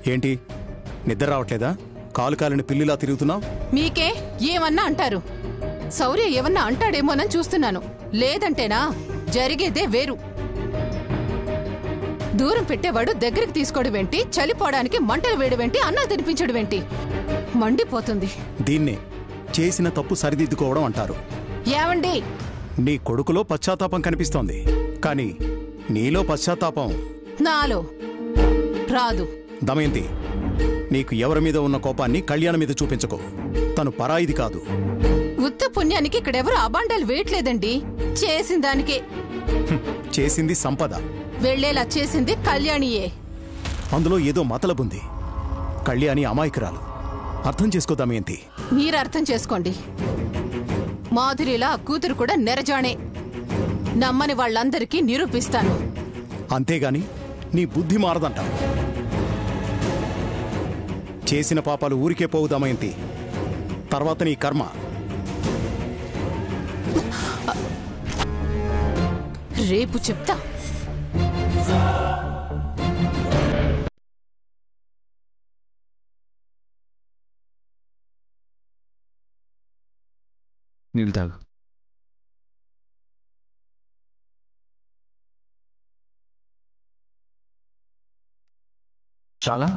ఏంటి నిద్ర రావట్లేదా? కాలు కాలిన పిల్లిలా తిరుగుతున్నావు. మీకే ఏమన్నా అంటారు. శౌర్య ఏమన్నా అంటాడేమోనని చూస్తున్నాను. లేదంటేనా జరిగేదే వేరు. దూరం పెట్టేవాడు దగ్గరికి తీసుకోవడం ఏంటి, చలిపోవడానికి మంటలు వేయడం ఏంటి, అన్నం తినిపించడం ఏంటి? మండిపోతుంది. దీన్నే చేసిన తప్పు సరిదిద్దుకోవడం అంటారు. ఏమండి, నీ కొడుకులో పశ్చాత్తాపం కనిపిస్తోంది, కానీ నీలో పశ్చాత్తాపం నాలో రాదు. దమయంతి, నీకు ఎవరి మీద ఉన్న కోపాన్ని కళ్యాణ మీద చూపించకు. తను పరాయిది కాదు. ఉత్త పుణ్యానికి ఇక్కడెవరు అబాండాలు వేయట్లేదండి. చేసిన దానికే. చేసింది సంపద. వెళ్లేలా చేసింది కళ్యాణియే. అందులో ఏదో మతలబుంది. కళ్యాణి అమాయకురాలు. అర్థం చేసుకో దమయంతి. మీరు అర్థం చేసుకోండి. మాధురిలా కూతురు కూడా నెరజానే. నమ్మని వాళ్ళందరికీ నిరూపిస్తాను. అంతేగాని నీ బుద్ధి మారదంటావు. చేసిన పాపాలు ఊరికే పోవు దమయంతి. తర్వాత నీ కర్మ. రేపు చెప్తా. నీళ్ళు తాగు. చాలా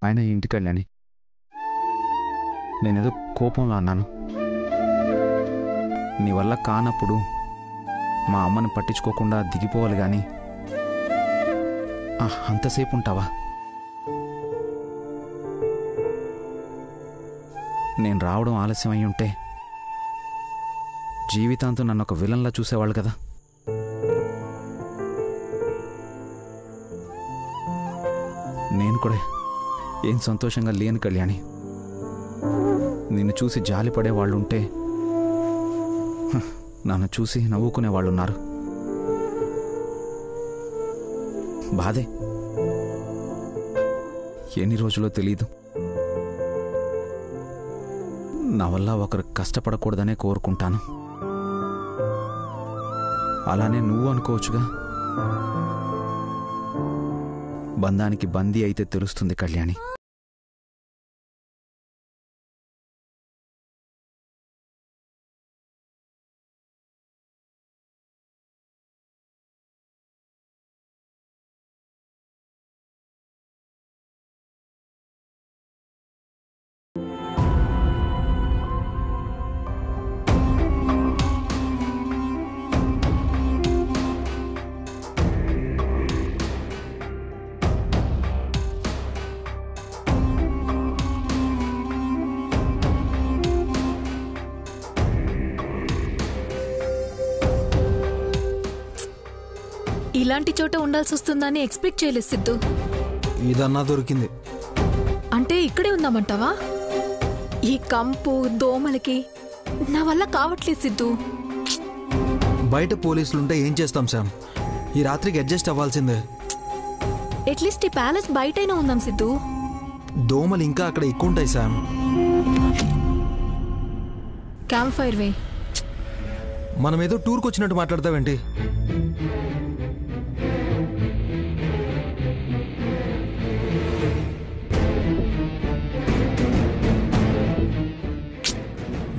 ఆయన ఇంటికి వెళ్ళాని. నేనేదో కోపంలో అన్నాను. నీ వల్ల కానప్పుడు మా అమ్మని పట్టించుకోకుండా దిగిపోవాలి కానీ అంతసేపు ఉంటావా? నేను రావడం ఆలస్యం అయి ఉంటే జీవితాంతం నన్ను ఒక విలన్లా చూసేవాళ్ళు కదా. నేను కూడా ఏం సంతోషంగా లేను కళ్యాణి. నిన్ను చూసి జాలిపడే వాళ్ళు ఉంటే నన్ను చూసి నవ్వుకునే వాళ్ళు ఉన్నారు. బాధే. ఎన్ని రోజులో తెలీదు. నా వల్ల ఒకరు కష్టపడకూడదనే కోరుకుంటాను. అలానే నువ్వు అనుకోవచ్చుగా. బంధానికి బందీ అయితే తెలుస్తుంది కళ్యాణి. ఇలాంటి చోట ఉండాల్సి వస్తుందని ఎక్స్పెక్ట్ చేయలేదు సిద్ధు. ఇదన్నా దొరికింది అంటే ఇక్కడే ఉందామంటావా? ఈ కంపు దోమలకి నా వల్ల కావట్లేదు సిద్ధు. బయట పోలీసులుంటే ఏం చేస్తాం శామ్? ఈ రాత్రికి అడ్జస్ట్ అవ్వాల్సిందే. అట్లీస్ట్ ఈ ప్యాలెస్ బయటైనా ఉందాం సిద్ధు. దోమలు ఇంకా అక్కడ ఎక్కువ ఉంటాయి శామ్. క్యాంప్ ఫైర్ వే. మనం ఏదో టూర్కి వచ్చినట్టు మాట్లాడతావేంటి?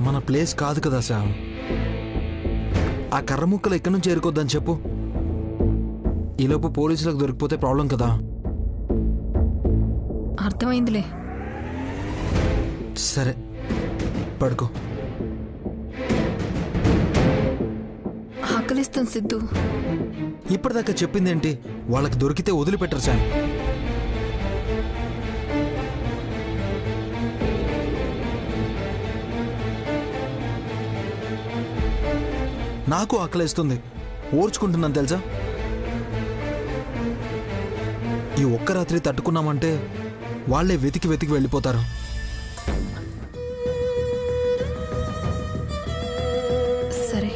మన ప్లేస్ కాదు కదా శామ్. ఆ కర్ర ముక్కలు ఎక్కడి నుంచి చేరుకోద్దని చెప్పు. ఈలోపు పోలీసులకు దొరికిపోతే ప్రాబ్లం కదా. అర్థమైందిలే. సరే పడుకో. ఆకలిస్తుంది సిద్ధు. ఇప్పటిదాకా చెప్పిందేంటి? వాళ్ళకి దొరికితే వదిలిపెట్టరు శామ్. నాకు ఆకలిస్తుంది, ఓర్చుకుంటున్నాను తెలుసా. ఈ ఒక్క రాత్రి తట్టుకున్నామంటే వాళ్ళే వెతికి వెతికి వెళ్ళిపోతారు. సరే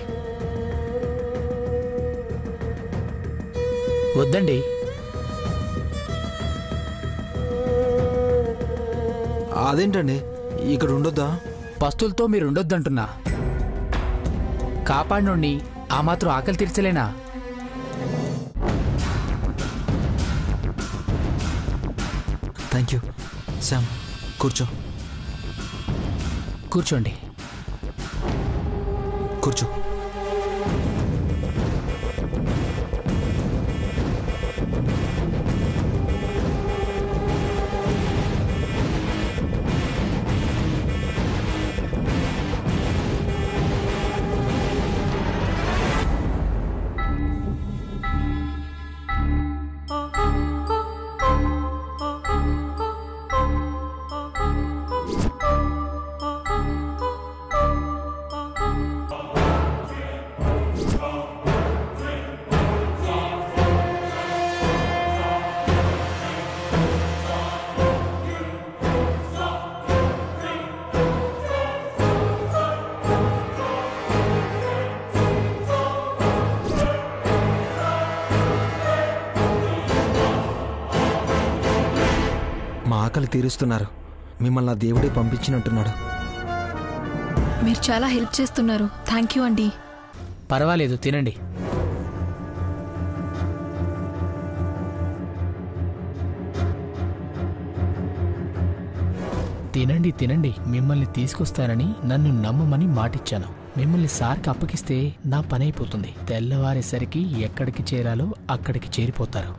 వద్దండి. అదేంటండి, ఇక్కడ ఉండొద్దా? పస్తులతో మీరు ఉండొద్దంటున్నా. కాపాడినోడిని ఆ మాత్రం ఆకలి తీర్చలేనా? Thank you Sam. కూర్చో కూర్చోండి. కూర్చో. మా ఆకలి తీరుస్తున్నారు. మిమ్మల్ని ఆ దేవుడే పంపించినట్టున్నాడు. మీరు చాలా హెల్ప్ చేస్తున్నారు. థ్యాంక్ యూ అండి. పర్వాలేదు, తినండి. తినండి తినండి. మిమ్మల్ని తీసుకొస్తానని నన్ను నమ్మమని మాటిచ్చాను. మిమ్మల్ని సార్కి అప్పగిస్తే నా పని అయిపోతుంది. తెల్లవారేసరికి ఎక్కడికి చేరాలో అక్కడికి చేరిపోతారు.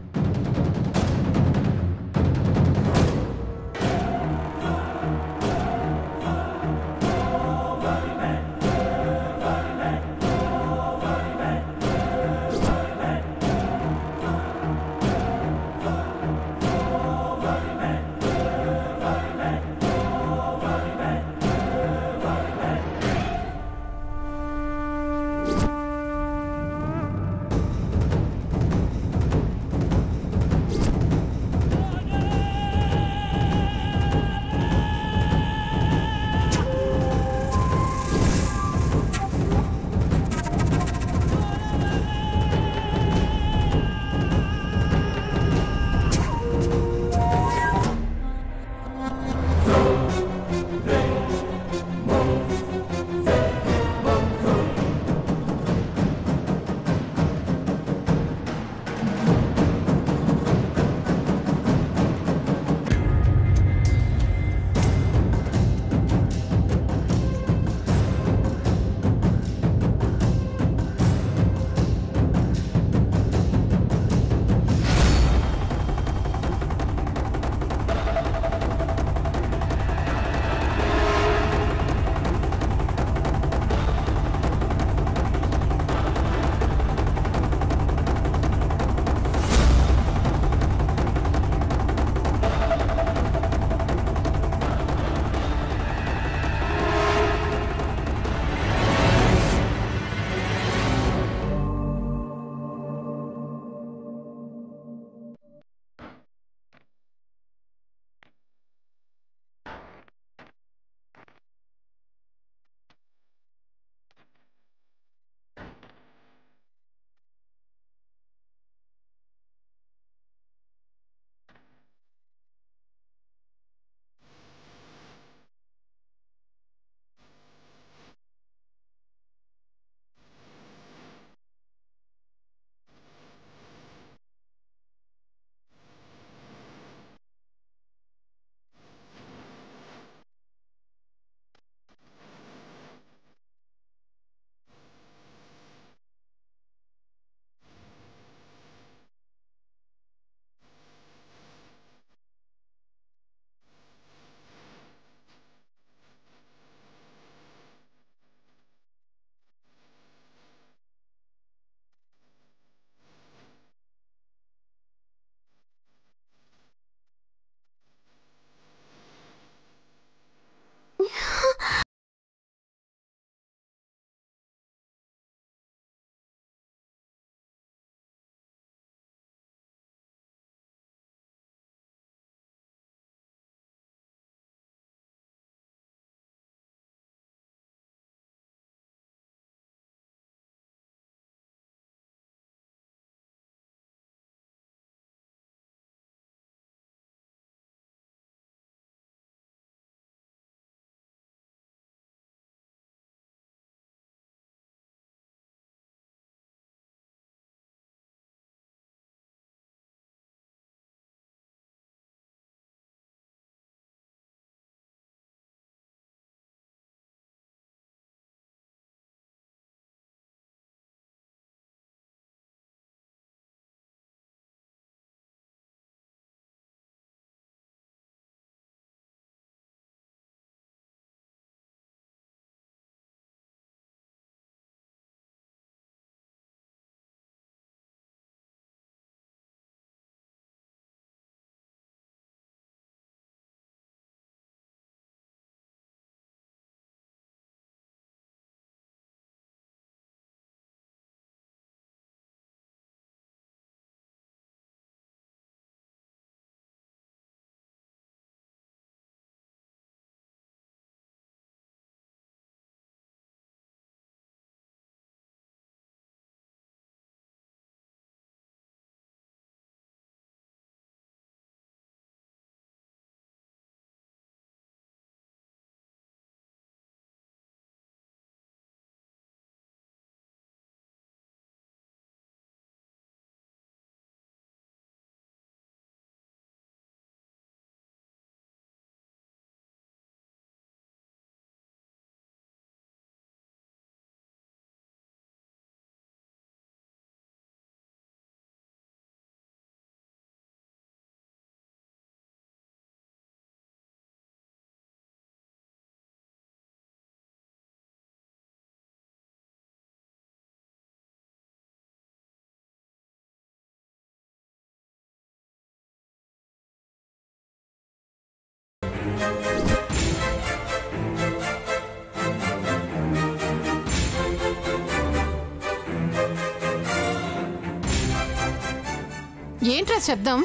ఏంట్రా శబ్దం?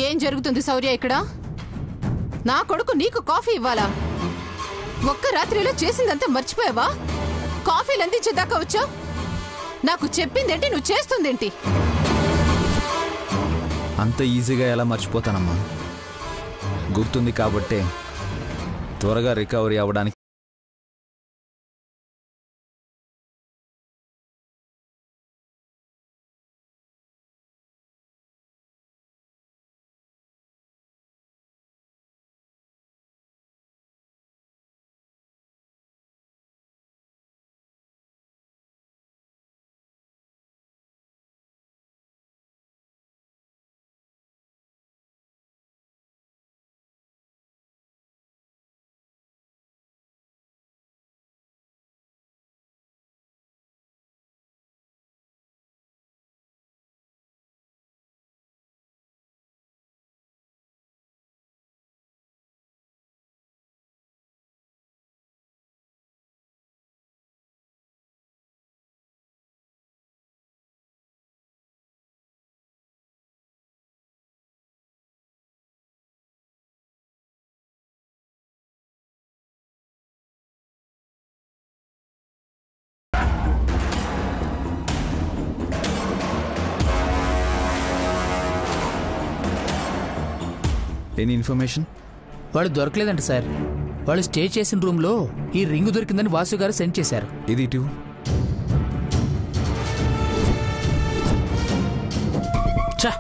ఏం జరుగుతుంది శౌర్య ఇక్కడ? నా కొడుకు నీకు కాఫీ ఇవ్వాలా? ఒక్క రాత్రిలో చేసిందంతా మర్చిపోయావా? కాఫీలు అందించేదాకా వచ్చా? నాకు చెప్పిందేంటి, నువ్వు చేస్తుందేంటి? అంత ఈజీగా ఎలా మర్చిపోతానమ్మా? గుర్తుంది కాబట్టే త్వరగా రికవరీ అవ్వడానికి ఎనీ ఇన్ఫర్మేషన్? వాడు దొరకలేదంట సార్. వాళ్ళు స్టే చేసిన రూమ్లో ఈ రింగు దొరికిందని వాసు గారు సెండ్ చేశారు. ఇది ఇటు. ఛా!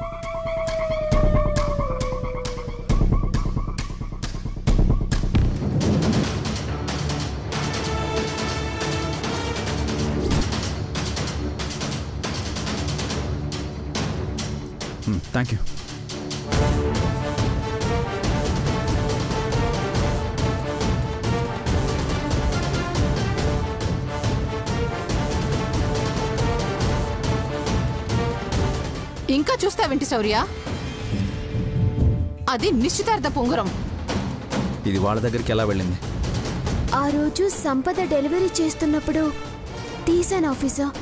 Thank you. ఇంకా చూస్తావేంటి శౌర్య? అది నిశ్చితార్థ పొంగురం. ఇది వాళ్ళ దగ్గరికి ఎలా వెళ్ళింది? ఆ రోజు సంపద డెలివరీ చేస్తున్నప్పుడు తీసాను ఆఫీసర్.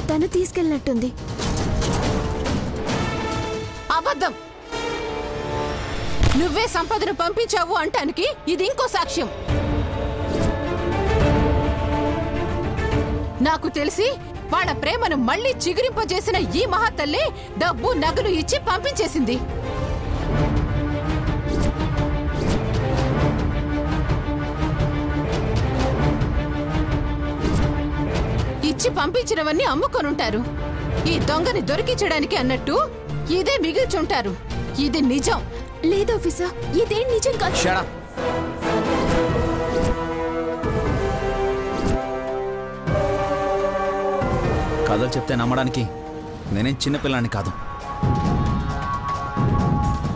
తను తీసుకెళ్ళినట్టుంది. అబద్ధం. నువ్వే సంపదను పంపించావు అంటానికి ఇది ఇంకో సాక్ష్యం. నాకు తెలిసి వాళ్ళ ప్రేమను మళ్లీ చిగురింపజేసిన ఈ మహాతల్లి డబ్బు నగలు ఇచ్చి పంపించేసింది. ఇచ్చి పంపించినవన్నీ అమ్ముకొనుంటారు. ఈ దొంగని దొరికించడానికి అన్నట్టు ఇదే మిగిల్చుంటారు. ఇది నిజం. లేదు ఆఫీసర్, ఇదేం నిజం కాదు. Shut up. కథలు చెప్తే నమ్మడానికి నేనేం చిన్నపిల్లాన్ని కాదు.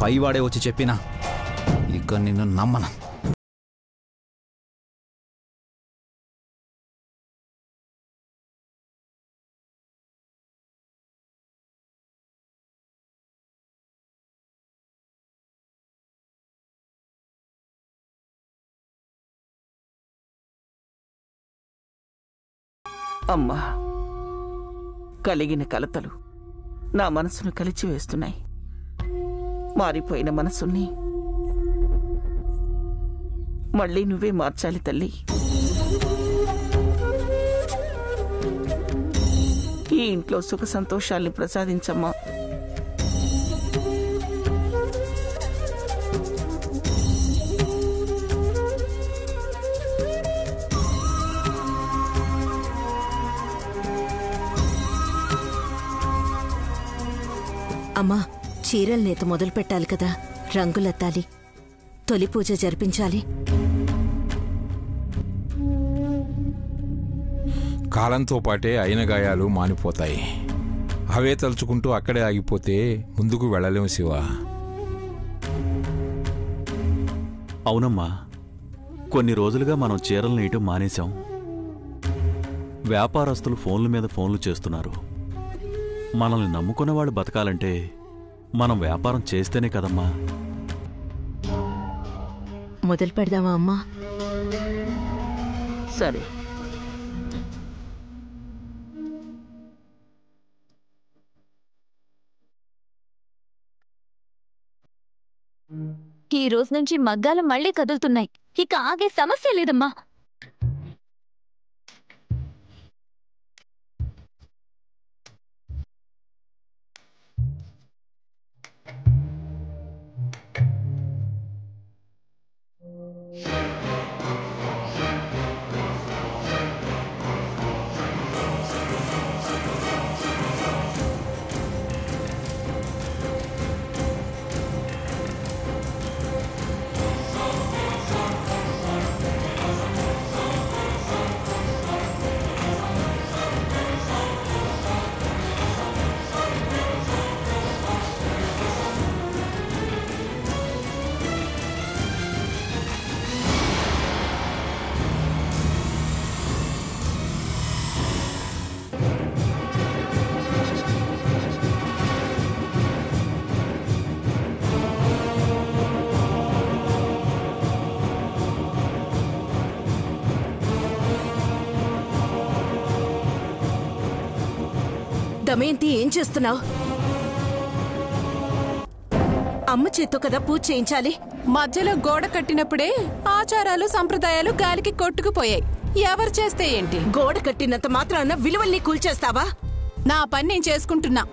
పైవాడే వచ్చి చెప్పినా ఇక నిన్ను నమ్మను. అమ్మా, కలిగిన కలతలు నా మనసును కలిచివేస్తున్నాయి. మారిపోయిన మనసుని మళ్ళీ నువ్వే మార్చాలి తల్లి. ఈ ఇంట్లో సుఖ సంతోషాల్ని ప్రసాదించమ్మా. అమ్మా, చీరల నేత మొదలు పెట్టాలి కదా. రంగులెత్తాలి, తొలి పూజ జరిపించాలి. కాలంతో పాటే అయిన గాయాలు మానిపోతాయి. అవే తలుచుకుంటూ అక్కడే ఆగిపోతే ముందుకు వెళ్ళలేము శివ. అవునమ్మా, కొన్ని రోజులుగా మనం చీరలు నేయటం మానేశాం. వ్యాపారస్తులు ఫోన్ల మీద ఫోన్లు చేస్తున్నారు. మనల్ని నమ్ముకున్న వాళ్ళు బతకాలంటే మనం వ్యాపారం చేస్తేనే కదమ్మా. మొదలు పెడదామా అమ్మా? సరే, ఈ రోజు నుంచి మగ్గాలు మళ్ళీ కదులుతున్నాయి. ఇక ఆగే సమస్య లేదమ్మా. దమయంతి, ఏం చేస్తున్నావు? అమ్మ చేత్తో కదా పూజ చేయించాలి. మధ్యలో గోడ కట్టినప్పుడే ఆచారాలు సంప్రదాయాలు గాలికి కొట్టుకుపోయాయి. ఎవరు చేస్తే ఏంటి? గోడ కట్టినంత మాత్రాన విలువల్ని కూల్చేస్తావా? నా పని నేను చేసుకుంటున్నా.